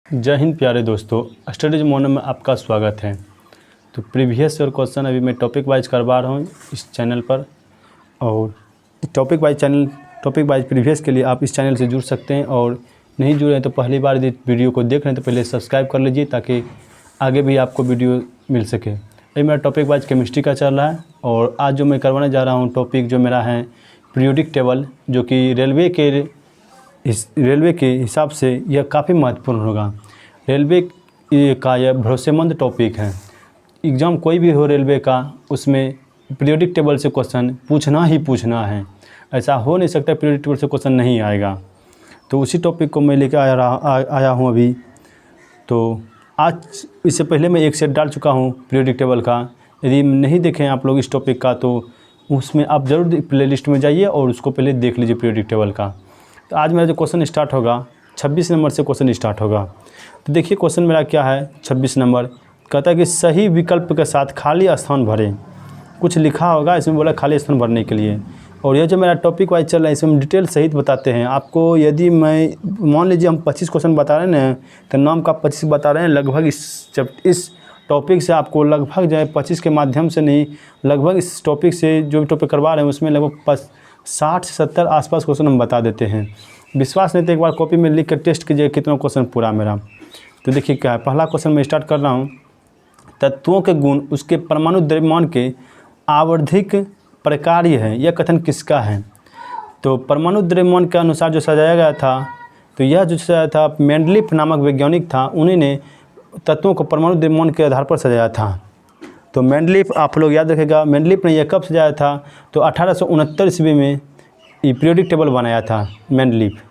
जय हिंद प्यारे दोस्तों, स्टडीज मोनो में आपका स्वागत है। तो प्रीवियस ईयर क्वेश्चन अभी मैं टॉपिक वाइज करवा रहा हूँ इस चैनल पर। और टॉपिक वाइज प्रीवियस के लिए आप इस चैनल से जुड़ सकते हैं, और नहीं जुड़े हैं तो पहली बार यदि वीडियो को देख रहे हैं तो पहले सब्सक्राइब कर लीजिए ताकि आगे भी आपको वीडियो मिल सके। अभी मेरा टॉपिक वाइज केमिस्ट्री का चल रहा है, और आज जो मैं करवाने जा रहा हूँ टॉपिक जो मेरा है पीरियोडिक टेबल, जो कि रेलवे के हिसाब से यह काफ़ी महत्वपूर्ण होगा। रेलवे का यह भरोसेमंद टॉपिक है। एग्ज़ाम कोई भी हो रेलवे का, उसमें पीरियोडिक टेबल से क्वेश्चन पूछना है। ऐसा हो नहीं सकता पीरियोडिक टेबल से क्वेश्चन नहीं आएगा। तो उसी टॉपिक को मैं लेकर आया हूँ अभी। तो आज इससे पहले मैं एक सेट डाल चुका हूँ पीरियोडिक टेबल का। यदि नहीं देखें आप लोग इस टॉपिक का तो उसमें आप ज़रूर प्लेलिस्ट में जाइए और उसको पहले देख लीजिए पीरियोडिक टेबल का। तो आज मेरा जो क्वेश्चन स्टार्ट होगा 26 नंबर से क्वेश्चन स्टार्ट होगा। तो देखिए क्वेश्चन मेरा क्या है। 26 नंबर कहता है कि सही विकल्प के साथ खाली स्थान भरें। कुछ लिखा होगा इसमें, बोला खाली स्थान भरने के लिए। और यह जो मेरा टॉपिक वाइज चल रहा है इसमें डिटेल सहित बताते हैं आपको। यदि मैं मान लीजिए हम 25 क्वेश्चन बता रहे हैं ना, तो नाम का 25 बता रहे हैं। लगभग इस टॉपिक से आपको लगभग जो है 25 के माध्यम से नहीं, लगभग इस टॉपिक से जो भी टॉपिक करवा रहे हैं उसमें लगभग 60 से 70 आसपास क्वेश्चन हम बता देते हैं। विश्वास नहीं तो एक बार कॉपी में लिख कर टेस्ट कीजिए कितना क्वेश्चन पूरा मेरा। तो देखिए क्या है। पहला क्वेश्चन मैं स्टार्ट कर रहा हूँ। तत्वों के गुण उसके परमाणु द्रव्यमान के आवर्धिक प्रकार्य है, यह कथन किसका है? तो परमाणु द्रव्यमान के अनुसार जो सजाया गया था, तो यह जो सजाया था मेंडलीफ नामक वैज्ञानिक था, उन्हीं ने तत्वों को परमाणु द्रव्यमान के आधार पर सजाया था। तो मेंडलीफ आप लोग याद रखेगा, मेंडलीफ ने यह कब सजाया था? तो 1869 ईस्वी में ये पीरियोडिक टेबल बनाया था मेंडलीफ।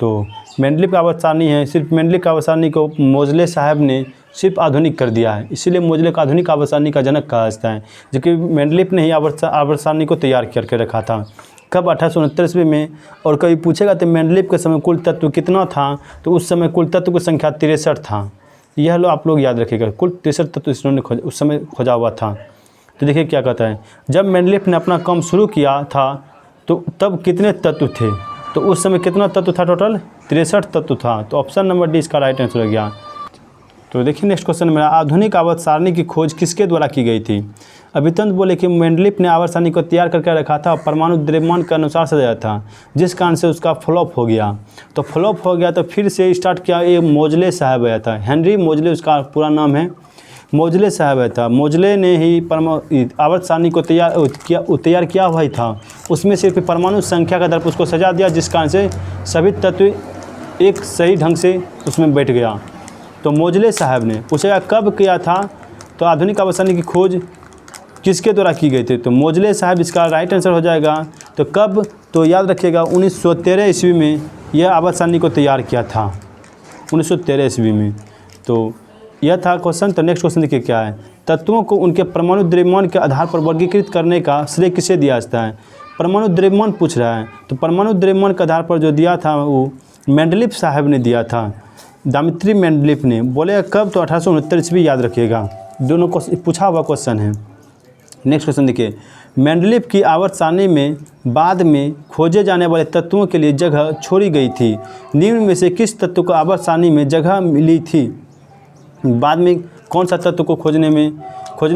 तो मेंडलीफ का आवर्त सारणी है, सिर्फ मेंडलीफ का आवर्त सारणी को मोजले साहब ने सिर्फ आधुनिक कर दिया है, इसीलिए मोजले को आधुनिक आवर्त सारणी का जनक कहा जाता है। जबकि मेंडलीफ ने ही आवर्त सारणी को तैयार करके रखा था। कब? 1869 ईस्वी में। और कभी पूछेगा तो मेंडलीफ के समय कुल तत्व कितना था? तो उस समय कुल तत्व की संख्या 63 था। यह लो आप लोग याद रखिएगा, कुल 63 तत्व इन्होंने उस समय खोजा हुआ था। तो देखिए क्या कहता है। जब मेंडलीफ ने अपना काम शुरू किया था तो तब कितने तत्व थे? तो उस समय कितना तत्व था? टोटल 63 तत्व था। तो ऑप्शन नंबर डी इसका राइट आंसर हो गया। तो देखिए नेक्स्ट क्वेश्चन मेरा, आधुनिक आवर्त सारणी की खोज किसके द्वारा की गई थी? अभी तुरंत बोले कि मेंडलीफ ने आवर्त सारणी को तैयार करके रखा था, परमाणु द्रव्यमान के अनुसार सजाया था, जिस कारण से उसका फ्लॉप हो गया। तो फ्लॉप हो गया तो फिर से स्टार्ट किया, ये मोजले साहब आया था। हेनरी मोजले उसका पूरा नाम है, मोजले साहब आया था। मोजले ने ही आवर्त सारणी को तैयार किया हुआ ही था। उसमें सिर्फ परमाणु संख्या का दर पर उसको सजा दिया, जिस कारण से सभी तत्व एक सही ढंग से उसमें बैठ गया। तो मोजले साहब ने पूछेगा कब किया था? तो आधुनिक आवर्त सारणी की खोज किसके द्वारा की गई थी? तो मोजले साहब इसका राइट आंसर हो जाएगा। तो कब? तो याद रखिएगा 1913 ईस्वी में यह आवर्त सारणी को तैयार किया था, 1913 ईस्वी में। तो यह था क्वेश्चन। तो नेक्स्ट क्वेश्चन देखिए क्या है। तत्वों को उनके परमाणु द्रव्यमान के आधार पर वर्गीकृत करने का श्रेय किसे दिया जाता है? परमाणु द्रव्यमान पूछ रहा है, तो परमाणु द्रव्यमान के आधार पर जो दिया था वो मेंडलीफ साहब ने दिया था, दामित्री मेंडलीफ ने। बोले कब? तो 1869 ईस्वी, याद रखिएगा। दोनों को पूछा हुआ क्वेश्चन है। नेक्स्ट क्वेश्चन देखिए, मेंडलीफ की आवर्त सारणी में बाद में खोजे जाने वाले तत्वों के लिए जगह छोड़ी गई थी। निम्न में से किस तत्व को आवर्त सारणी में जगह मिली थी? बाद में कौन सा तत्व को खोजने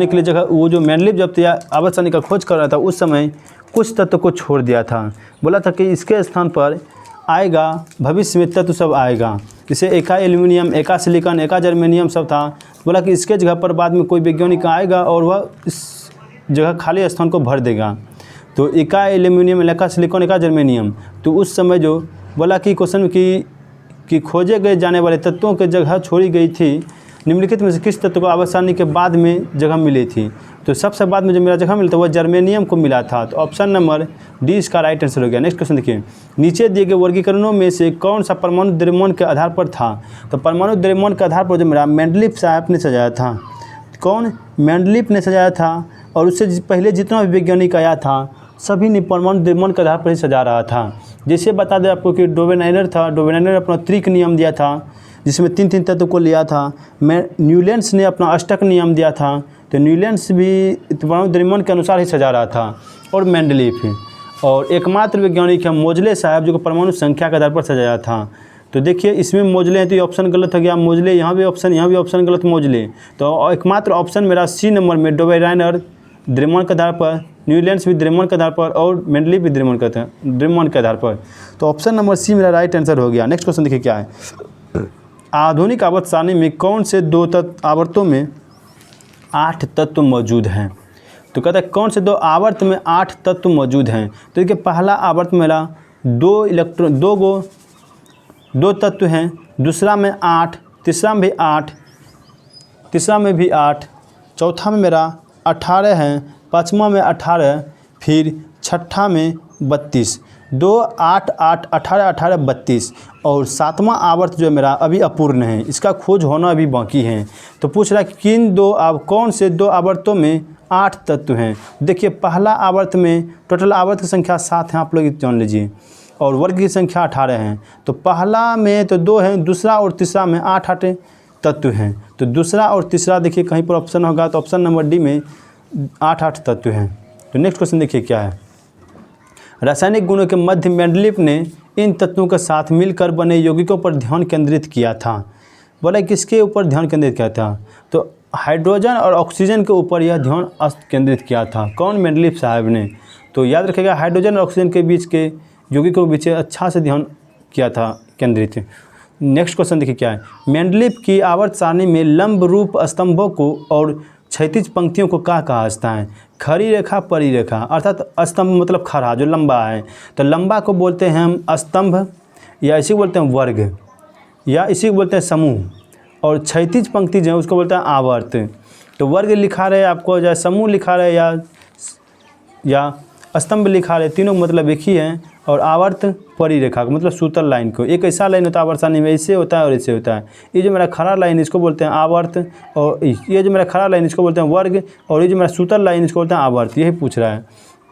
के लिए जगह, वो जो मेंडलीफ जब आवर्त सारणी का खोज कर रहा था उस समय कुछ तत्व को छोड़ दिया था। बोला था कि इसके स्थान पर आएगा भविष्य में तत्व सब आएगा, जैसे एका एल्यूमिनियम, एका सिलिकॉन, एका जर्मेनियम सब था। बोला कि इसके जगह पर बाद में कोई वैज्ञानिक आएगा और वह इस जगह खाली स्थान को भर देगा। तो एका एल्यूमिनियम, एका सिलिकॉन, एका जर्मेनियम। तो उस समय जो बोला कि क्वेश्चन कि खोजे गए जाने वाले तत्वों की जगह छोड़ी गई थी, निम्नलिखित में से किस तत्व को आवर्त सारणी के बाद में जगह मिली थी? तो सबसे बाद में जो मेरा जगह मिला था वह जर्मेनियम को मिला था। तो ऑप्शन नंबर डी इसका राइट आंसर हो गया। नेक्स्ट क्वेश्चन देखिए, नीचे दिए गए वर्गीकरणों में से कौन सा परमाणु द्रव्यमान के आधार पर था? तो परमाणु द्रव्यमान के आधार पर जो मेरा मेंडलीफ साहब ने सजाया था। कौन? मेंडलीफ ने सजाया था। और उससे पहले जितना भी वैज्ञानिक आया था सभी ने परमाणु द्रव्यमान के आधार पर ही सजा रहा था। जैसे बता दें आपको कि डोवेनाइनर था, डोवेनाइनर ने अपना त्रिक नियम दिया था जिसमें 3 तत्व को लिया था। न्यूलैंड्स ने अपना अष्टक नियम दिया था। तो न्यूलैंड्स भी परमाणु द्रव्यमान के अनुसार ही सजा रहा था। और मेंडलीफ और एकमात्र वैज्ञानिक है मोजले साहब जो कि परमाणु संख्या के आधार पर सजाया था। तो देखिए इसमें मोजले हैं तो ये ऑप्शन गलत हो गया, मोजले यहाँ भी ऑप्शन गलत मोजले। तो एकमात्र ऑप्शन मेरा सी नंबर में डोबेराइनर द्रव्यमान के आधार पर, न्यूलैंड्स भी द्रव्यमान के आधार पर और मेंडलीव भी द्रव्यमान के आधार पर। तो ऑप्शन नंबर सी मेरा राइट आंसर हो गया। नेक्स्ट क्वेश्चन देखिए क्या है, आधुनिक आवर्त सारणी में कौन से दो आवर्तों में 8 तत्व मौजूद हैं। तो कहता है कौन से दो आवर्त में 8 तत्व मौजूद हैं। तो देखिए पहला आवर्त मेरा 2 तत्व हैं, दूसरा में 8, तीसरा में भी 8, तीसरा में भी 8, चौथा में मेरा 18 हैं, पाँचवा में 18, फिर छठा में 32। 2, 8, 8, 18, 18, 32 और सातवां आवर्त जो है मेरा अभी अपूर्ण है, इसका खोज होना अभी बाकी है। तो पूछ रहा है कि कौन से दो आवर्तों में 8 तत्व हैं। देखिए पहला आवर्त में टोटल आवर्त की संख्या 7 है, आप लोग जान लीजिए, और वर्ग की संख्या 18 है। तो पहला में तो 2 हैं, दूसरा और तीसरा में 8 तत्व हैं। तो दूसरा और तीसरा देखिए कहीं पर ऑप्शन होगा तो ऑप्शन नंबर डी में 8 तत्व हैं। तो नेक्स्ट क्वेश्चन देखिए क्या है, रासायनिक गुणों के मध्य मेंडलीव ने इन तत्वों के साथ मिलकर बने यौगिकों पर ध्यान केंद्रित किया था। बोला किसके ऊपर ध्यान केंद्रित किया था, तो हाइड्रोजन और ऑक्सीजन के ऊपर यह ध्यान केंद्रित किया था। कौन, मेंडलीव साहब ने। तो याद रखिएगा हाइड्रोजन और ऑक्सीजन के बीच के यौगिकों के बीच अच्छा से ध्यान किया था केंद्रित। नेक्स्ट क्वेश्चन देखिए क्या है, मेंडलीव की आवर्त सारणी में लंब रूप स्तंभों को और क्षैतिज पंक्तियों को क्या कहा जाता है। खड़ी रेखा, परिरेखा, अर्थात स्तंभ मतलब खड़ा जो लंबा है, तो लंबा को बोलते हैं हम स्तंभ, या इसी को बोलते हैं वर्ग, या इसी को बोलते हैं समूह, और क्षैतिज पंक्ति जो है उसको बोलते हैं आवर्त। तो वर्ग लिखा रहे आपको, या समूह लिखा रहे, या स्तंभ लिखा रहे, तीनों मतलब एक ही है। और आवर्त परिरेखा मतलब सूत्र लाइन को, एक ऐसा लाइन होता है आवर्त सारणी में, इससे होता है और इससे होता है। ये जो मेरा खड़ा लाइन इसको बोलते हैं आवर्त, और ये जो मेरा खड़ा लाइन इसको बोलते हैं वर्ग, और ये जो मेरा सूत्र लाइन इसको बोलते हैं आवर्त। यही पूछ रहा है।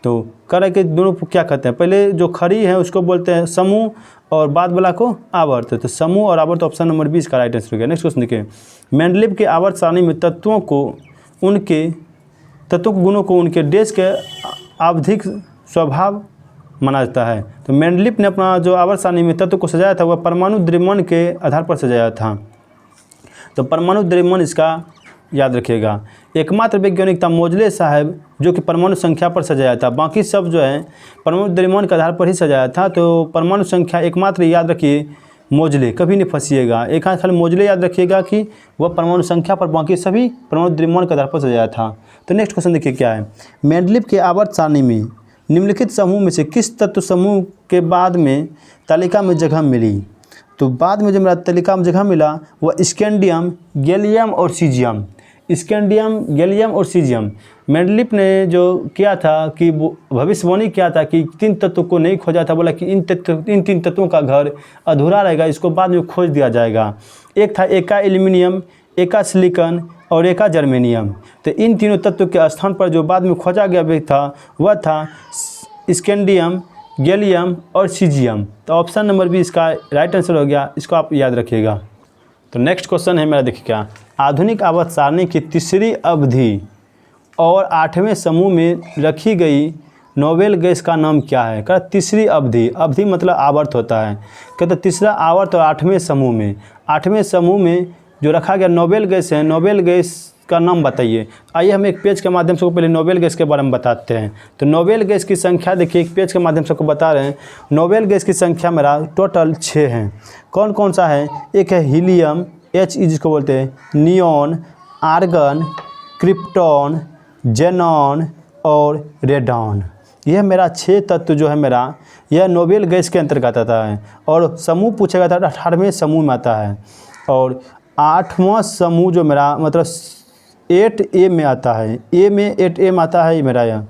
तो कह रहा है कि दोनों को क्या कहते हैं, पहले जो खड़ी है उसको बोलते हैं समूह और बाद वाला को आवर्त। तो समूह और आवर्त ऑप्शन नंबर 20 का राइट आंसर हो गया। नेक्स्ट क्वेश्चन देखिए, मेंडलीव के आवर्त सारणी में तत्वों गुणों को उनके देश के आवधिक स्वभाव माना जाता है। तो मेंडलीव ने अपना जो आवर्त सारणी में तत्व को सजाया था वह परमाणु द्रव्यमान के आधार पर सजाया था। तो परमाणु द्रव्यमान इसका याद रखिएगा। एकमात्र वैज्ञानिक था मोजले साहब जो कि परमाणु संख्या पर सजाया था, बाकी सब जो है परमाणु द्रव्यमान के आधार पर ही सजाया था। तो परमाणु संख्या एकमात्र याद रखिए मोजले, कभी नहीं फंसिएगा। एक हाथ खाली मोजले याद रखिएगा कि वह परमाणु संख्या पर, बाकी सभी परमाणु द्रव्यमान के आधार पर सजाया था। तो नेक्स्ट क्वेश्चन देखिए क्या है, मेंडलीव के आवर्त सारणी में निम्नलिखित समूह में से किस तत्व समूह के बाद में तालिका में जगह मिली। तो बाद में जो मेरा तालिका में जगह मिला वह स्कैंडियम, गैलियम और सीजियम। स्कैंडियम, गैलियम और सीजियम। मेंडलीव ने जो किया था कि भविष्यवाणी किया था कि 3 तत्वों को नहीं खोजा था, बोला कि इन 3 तत्वों का घर अधूरा रहेगा, इसको बाद में खोज दिया जाएगा। एक था एका एल्यूमिनियम, एका सिलिकॉन और एका जर्मेनियम। तो इन तीनों तत्वों के स्थान पर जो बाद में खोजा गया था वह था स्कैंडियम, गैलियम और सीजियम। तो ऑप्शन नंबर 20 का राइट आंसर हो गया, इसको आप याद रखिएगा। तो नेक्स्ट क्वेश्चन है मेरा, देखिए क्या, आधुनिक आवर्त सारणी की तीसरी अवधि और 8वें समूह में रखी गई नोबेल गैस का नाम क्या है। कहता तीसरी अवधि, अवधि मतलब आवर्त होता है। कहता तीसरा आवर्त और 8वें समूह में जो रखा गया नोबेल गैस है, नोबेल गैस का नाम बताइए। आइए हम एक पेज के माध्यम से पहले नोबेल गैस के बारे में बताते हैं। तो नोबेल गैस की संख्या देखिए, एक पेज के माध्यम से आपको बता रहे हैं। नोबेल गैस की संख्या मेरा टोटल 6 हैं। कौन कौन सा है, एक है हीलियम, He जिसको बोलते हैं, नियॉन, आर्गन, क्रिप्टॉन, जेनॉन और रेडॉन। यह मेरा 6 तत्व जो है मेरा, यह नोबेल गैस के अंतर्गत आता है। और समूह पूछेगा था 18वें समूह में आता है, और 8वां समूह जो मेरा मतलब 8A में आता है, ए में 8A में आता है ये मेरा यह।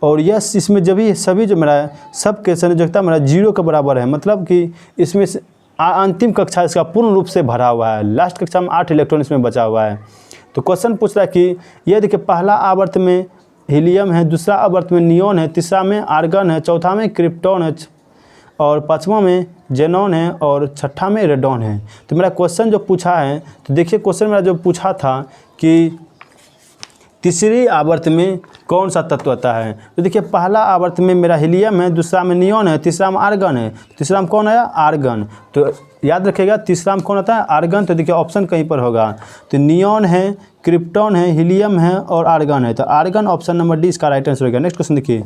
और यस इसमें जब भी सभी जो मेरा सब के संयोजकता मेरा 0 के बराबर है, मतलब कि इसमें से अंतिम कक्षा इसका पूर्ण रूप से भरा हुआ है। लास्ट कक्षा में 8 इलेक्ट्रॉन इसमें बचा हुआ है। तो क्वेश्चन पूछ रहा है कि यह देखिए पहला आवर्त में हीलियम है, दूसरा आवर्त में नियॉन है, तीसरा में आर्गन है, चौथा में क्रिप्टॉन है, और 5वां में जेनॉन है, और 6ठा में रेडॉन है। तो मेरा क्वेश्चन जो पूछा है, तो देखिए क्वेश्चन मेरा जो पूछा था कि तीसरी आवर्त में कौन सा तत्व आता है? तो देखिए पहला आवर्त में मेरा हीलियम है, दूसरा में नियॉन है, तीसरा में आर्गन है। तीसरा में कौन आया? आर्गन। तो याद रखिएगा तीसरा में कौन आता है? आर्गन। तो देखिए ऑप्शन कहीं पर होगा, तो नियॉन है, क्रिप्टॉन है, हीलियम है और आर्गन है। तो आर्गन ऑप्शन नंबर डी इसका राइट आंसर होगा। नेक्स्ट क्वेश्चन देखिए,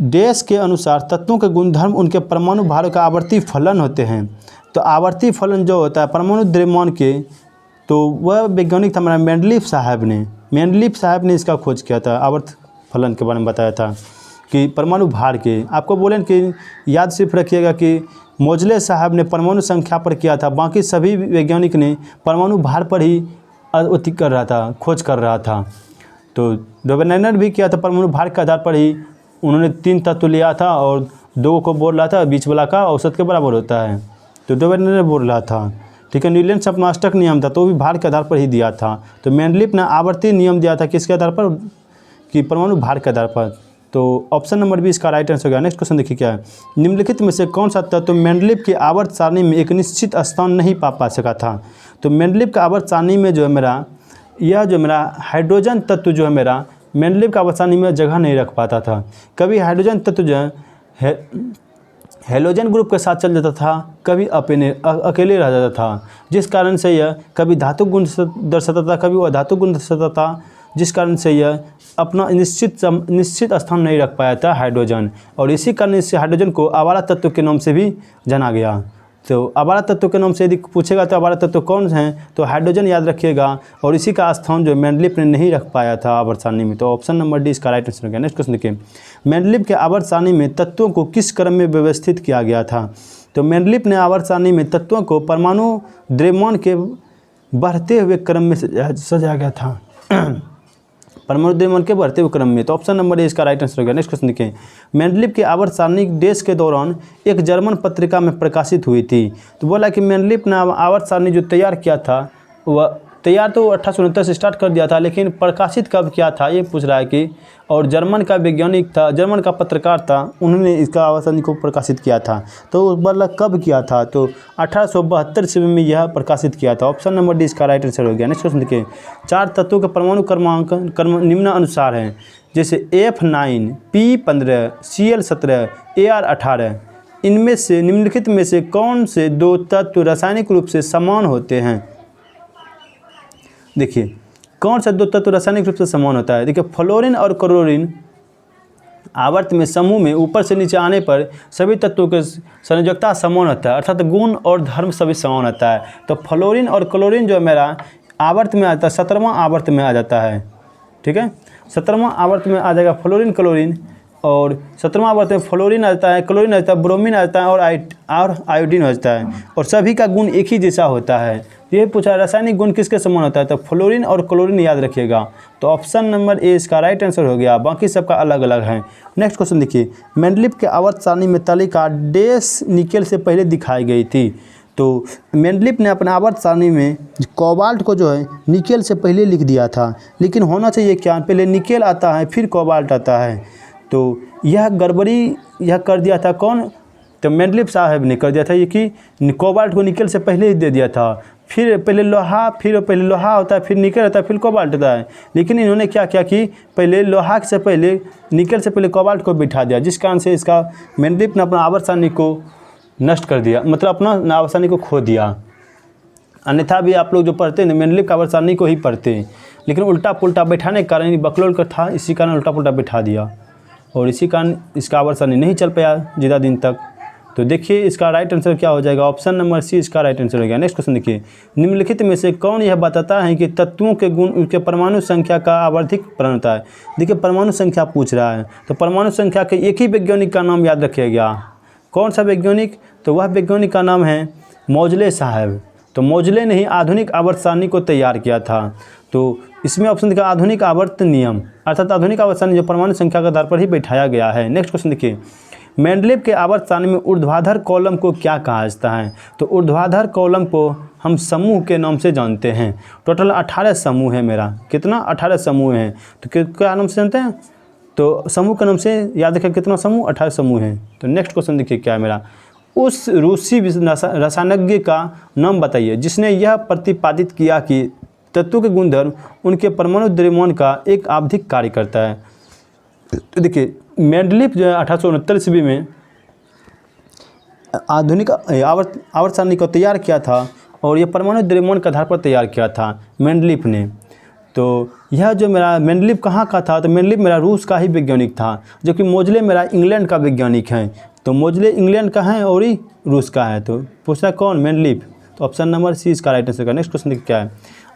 देश के अनुसार तत्वों के गुणधर्म उनके परमाणु भारों का आवर्ती फलन होते हैं। तो आवर्ती फलन जो होता है परमाणु द्रव्यमान के, तो वह वैज्ञानिक था हमारा मेंडलीफ साहब ने। मेंडलीफ साहब ने इसका खोज किया था, आवर्त फलन के बारे में बताया था कि परमाणु भार के। आपको बोलें कि याद सिर्फ रखिएगा कि मोजले साहब ने परमाणु संख्या पर किया था, बाकी सभी वैज्ञानिक ने परमाणु भार पर ही अति कर रहा था, खोज कर रहा था। तो डोबेनाइनर भी किया था परमाणु भार के आधार पर ही, उन्होंने 3 तत्व लिया था और 2 को बोल रहा था बीच वाला का औसत के बराबर होता है, तो डोबेनाइनर बोल रहा था। ठीक है, न्यूलैंड अपना अष्टक नियम था तो भी भार के आधार पर ही दिया था। तो मेंडलीफ ने आवर्ती नियम दिया था किसके आधार पर? कि परमाणु भार के आधार पर। तो ऑप्शन नंबर बी इसका राइट आंसर हो गया। नेक्स्ट क्वेश्चन देखिए क्या है, निम्नलिखित में से कौन सा तत्व मेंडलीफ की आवर्त सारणी में एक निश्चित स्थान नहीं पा सका था? तो मेंडलीफ का आवर्त सारणी में जो है मेरा, यह जो मेरा हाइड्रोजन तत्व जो है मेरा मेंडलीफ का आवर्त सारणी में जगह नहीं रख पाता था। कभी हाइड्रोजन तत्व जो है हेलोजन ग्रुप के साथ चल जाता था, कभी अकेले रह जाता था, जिस कारण से यह कभी धातु गुण दर्शाता था, कभी अधातु गुण दर्शाता था, जिस कारण से यह अपना निश्चित स्थान नहीं रख पाया था हाइड्रोजन। और इसी कारण से हाइड्रोजन को आवारा तत्व के नाम से भी जाना गया। तो आवारा तत्व के नाम से यदि पूछेगा तो आवारा तत्व कौन हैं? तो हाइड्रोजन याद रखिएगा। और इसी का स्थान जो मेंडलीफ ने नहीं रख पाया था आवर्त सारणी में। तो ऑप्शन नंबर डी इसका राइट आंसर हो गया। नेक्स्ट क्वेश्चन देखिए, मेंडलीफ के आवर्त सारणी में तत्वों को किस क्रम में व्यवस्थित किया गया था? तो मेंडलीफ ने आवर्त सारणी में तत्वों को परमाणु द्रव्यमान के बढ़ते हुए क्रम में सजाया गया था। परमाणु द्रव्यमान के बढ़ते हुए क्रम में। तो ऑप्शन नंबर ए इसका राइट आंसर हो गया। नेक्स्ट क्वेश्चन देखिए, मेंडलीफ की आवर्त सारणी देश के दौरान एक जर्मन पत्रिका में प्रकाशित हुई थी। तो बोला कि मेंडलीफ ने आवर्त सारणी जो तैयार किया था, वह तैयार तो 1869 से स्टार्ट कर दिया था, लेकिन प्रकाशित कब किया था ये पूछ रहा है कि। और जर्मन का वैज्ञानिक था, जर्मन का पत्रकार था, उन्होंने इसका आवर्त सारणी को प्रकाशित किया था। तो बोला कब किया था? तो 1872 ईस्वी में यह प्रकाशित किया था। ऑप्शन नंबर डी इसका राइट आंसर हो गया। नेक्स्ट क्वेश्चन देखिए, 4 तत्वों के परमाणु क्रमांक निम्न अनुसार हैं, जैसे F9, P15, Cl17, Ar18। इनमें से निम्नलिखित में से कौन से 2 तत्व रासायनिक रूप से समान होते हैं? देखिए कौन सा 2 तत्व रासायनिक रूप से समान होता है? देखिए फ्लोरीन और क्लोरीन आवर्त में समूह में ऊपर से नीचे आने पर सभी तत्वों के संयोजकता समान होता है, अर्थात गुण और धर्म सभी समान होता है। तो फ्लोरीन और क्लोरीन जो मेरा आवर्त में आता है 17वां आवर्त में आ जाता है। ठीक है, 17वां आवर्त में आ जाएगा फ्लोरीन क्लोरीन, और 17वां आवर्त में फ्लोरीन आता है, क्लोरीन आता है, ब्रोमीन आता है और आयोडीन होता है। और सभी का गुण एक ही जैसा होता है। ये पूछा रासायनिक गुण किसके समान होता है? तो फ्लोरीन और क्लोरीन याद रखिएगा। तो ऑप्शन नंबर ए इसका राइट आंसर हो गया, बाकी सबका अलग अलग है। नेक्स्ट क्वेश्चन देखिए, मेंडलीफ के आवर्त सारणी में तालिका डेस निकेल से पहले दिखाई गई थी। तो मेंडलीफ ने अपने आवर्त सारणी में कोबाल्ट को जो है निकेल से पहले लिख दिया था, लेकिन होना चाहिए क्या? पहले निकेल आता है फिर कोबाल्ट आता है। तो यह गड़बड़ी यह कर दिया था कौन? तो मेंडलीफ साहब ने कर दिया था ये कि कोबाल्ट को निकेल से पहले ही दे दिया था। फिर पहले लोहा होता है, फिर निकेल होता है, फिर कोबाल्ट होता है। लेकिन इन्होंने क्या किया कि पहले लोहा से पहले निकेल से पहले कोबाल्ट को बिठा दिया, जिस कारण से इसका मेंडलीफ ने अपना आवर्त सारणी को नष्ट कर दिया, मतलब अपना आवर्त सारणी को खो दिया। अन्यथा भी आप लोग जो पढ़ते हैं मेंडलीफ का आवर्त सारणी को ही पढ़ते हैं, लेकिन उल्टा पुल्टा बैठाने के कारण बकलोल का था, इसी कारण उल्टा पुल्टा बैठा दिया और इसी कारण इसका आवर्त सारणी नहीं चल पाया ज़्यादा दिन तक। तो देखिए इसका राइट आंसर क्या हो जाएगा? ऑप्शन नंबर सी इसका राइट आंसर हो गया। नेक्स्ट क्वेश्चन देखिए, निम्नलिखित में से कौन यह बताता है कि तत्वों के गुण उनके परमाणु संख्या का आवर्धिक प्रण होता है? देखिए परमाणु संख्या पूछ रहा है, तो परमाणु संख्या के एक ही वैज्ञानिक का नाम याद रखिएगा। कौन सा वैज्ञानिक? तो वह वैज्ञानिक का नाम है मोजले साहब। तो मोजले ने ही आधुनिक आवर्त सारणी को तैयार किया था। तो इसमें ऑप्शन देखा आधुनिक आवर्त नियम, अर्थात आधुनिक आवर्त सारणी जो परमाणु संख्या के आधार पर ही बैठाया गया है। नेक्स्ट क्वेश्चन देखिए, मेंडलीफ के आवर्त सारणी में ऊर्ध्वाधर कॉलम को क्या कहा जाता है? तो ऊर्ध्वाधर कॉलम को हम समूह के नाम से जानते हैं। टोटल 18 समूह है मेरा, कितना? 18 समूह हैं। तो क्या नाम से जानते हैं? तो समूह के नाम से याद रखें कितना समूह? 18 समूह हैं। तो नेक्स्ट क्वेश्चन देखिए क्या है मेरा, उस रूसी रसायनज्ञ का नाम बताइए जिसने यह प्रतिपादित किया कि तत्वों के गुणधर्म उनके परमाणु द्रव्यमान का एक आवधिक कार्य करता है। तो देखिए मेंडलीफ जो है 1869 ईस्वी में आधुनिक आवर्त सारणी को तैयार किया था और ये परमाणु द्रव्यमान के आधार पर तैयार किया था मेंडलीफ ने। तो यह जो मेरा मेंडलीफ कहाँ का था, तो मेंडलीफ मेरा रूस का ही वैज्ञानिक था, जबकि मोजले मेरा इंग्लैंड का वैज्ञानिक है। तो मोजले इंग्लैंड का है और ही रूस का है। तो पूछा कौन, मेंडलीफ। तो ऑप्शन नंबर सी इसका राइट आंसर का। नेक्स्ट क्वेश्चन देखिए क्या है,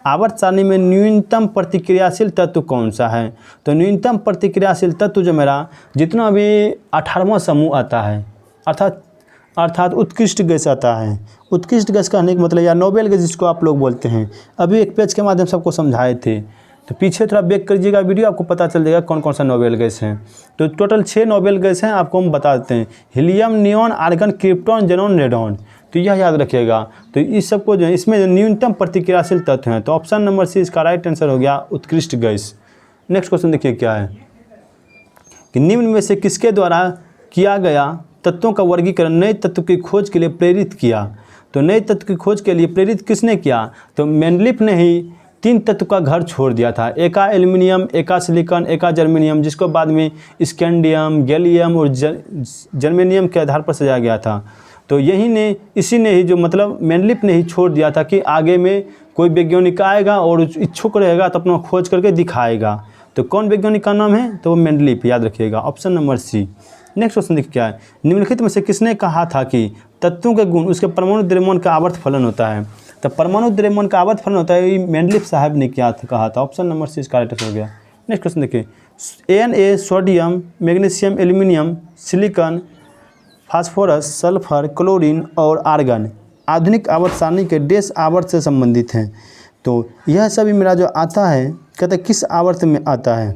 आवर्त सारणी में न्यूनतम प्रतिक्रियाशील तत्व कौन सा है। तो न्यूनतम प्रतिक्रियाशील तत्व जो मेरा जितना भी 18वां समूह आता है, अर्थात उत्कृष्ट गैस आता है। उत्कृष्ट गैस कहने का मतलब या नोबेल गैस जिसको आप लोग बोलते हैं, अभी एक पेज के माध्यम से आपको समझाए थे। तो पीछे थोड़ा बैक करिएगा वीडियो, आपको पता चल जाएगा कौन कौन सा नोबेल गैस हैं। तो टोटल 6 नोबेल गैस हैं, आपको हम बता देते हैं। Helium, neon, argon, krypton, xenon, radon. तो यह याद रखिएगा। तो इस सबको जो है इसमें जो न्यूनतम प्रतिक्रियाशील तत्व हैं, तो ऑप्शन नंबर सी इसका राइट आंसर हो गया उत्कृष्ट गैस। नेक्स्ट क्वेश्चन देखिए क्या है कि निम्न में से किसके द्वारा किया गया तत्वों का वर्गीकरण नए तत्व की खोज के लिए प्रेरित किया। तो नए तत्व की खोज के लिए प्रेरित किसने किया, तो मेंडलीफ ने ही 3 तत्व का घर छोड़ दिया था, एका एल्युमिनियम, एका सिलिकॉन, एका जर्मेनियम, जिसको बाद में स्कैंडियम, गैलियम और जर्मेनियम के आधार पर सजाया गया था। तो इसी ने ही जो मतलब मेंडलीफ ने ही छोड़ दिया था कि आगे में कोई वैज्ञानिक आएगा और इच्छुक रहेगा तो अपना खोज करके दिखाएगा। तो कौन वैज्ञानिक का नाम है, तो वो मेंडलीफ, याद रखिएगा option number C. Next question देखिए क्या है, निम्नलिखित में से किसने कहा था कि तत्वों के गुण उसके परमाणु द्रव्यमान का आवर्त फलन होता है। तो परमाणु द्रव्यमान का आवर्त फलन होता है, ये मेंडलीफ साहब ने कहा था। ऑप्शन नंबर सी इसका राइट आंसर हो गया। नेक्स्ट क्वेश्चन देखिए, Na sodium, magnesium, aluminium, silicon, phosphorus, sulphur, chlorine और आर्गन आधुनिक आवर्त सारणी के डैश आवर्त से संबंधित हैं। तो यह सभी मेरा जो आता है, कहते किस आवर्त में आता है।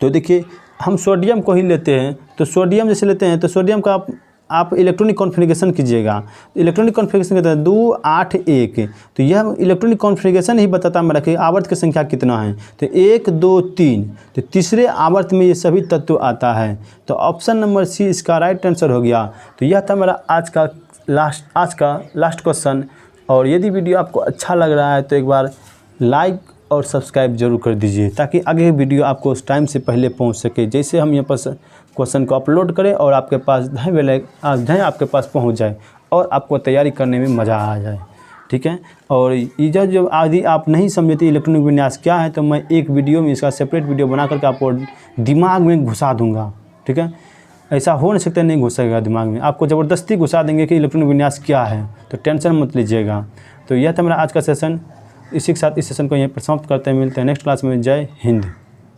तो देखिए हम सोडियम को ही लेते हैं। तो सोडियम जैसे लेते हैं तो सोडियम का आप इलेक्ट्रॉनिक कॉन्फ़िगरेशन कीजिएगा। इलेक्ट्रॉनिक कॉन्फ़िगरेशन कहते हैं 2, 8, 1। तो यह इलेक्ट्रॉनिक कॉन्फ़िगरेशन ही बताता है मेरा कि आवर्त की संख्या कितना है। तो 1, 2, 3। तो तीसरे आवर्त में ये सभी तत्व आता है। तो ऑप्शन नंबर सी इसका राइट आंसर हो गया। तो यह था मेरा आज का लास्ट क्वेश्चन। और यदि वीडियो आपको अच्छा लग रहा है तो एक बार लाइक और सब्सक्राइब जरूर कर दीजिए, ताकि आगे वीडियो आपको उस टाइम से पहले पहुंच सके। जैसे हम यहाँ पर क्वेश्चन को अपलोड करें और आपके पास धैर्य आपके पास पहुंच जाए और आपको तैयारी करने में मज़ा आ जाए। ठीक है। और ये जो आदि आप नहीं समझते इलेक्ट्रॉनिक विन्यास क्या है, तो मैं एक वीडियो में इसका सेपरेट वीडियो बना करके आपको दिमाग में घुसा दूँगा। ठीक है। ऐसा हो नहीं सकता नहीं घुसेगा दिमाग में, आपको ज़बरदस्ती घुसा देंगे कि इलेक्ट्रॉनिक विन्यास क्या है। तो टेंशन मत लीजिएगा। तो यह था मेरा आज का सेशन। इसी के साथ इस सेशन को यहीं पर समाप्त करते हैं। मिलते हैं नेक्स्ट क्लास में। जय हिंद।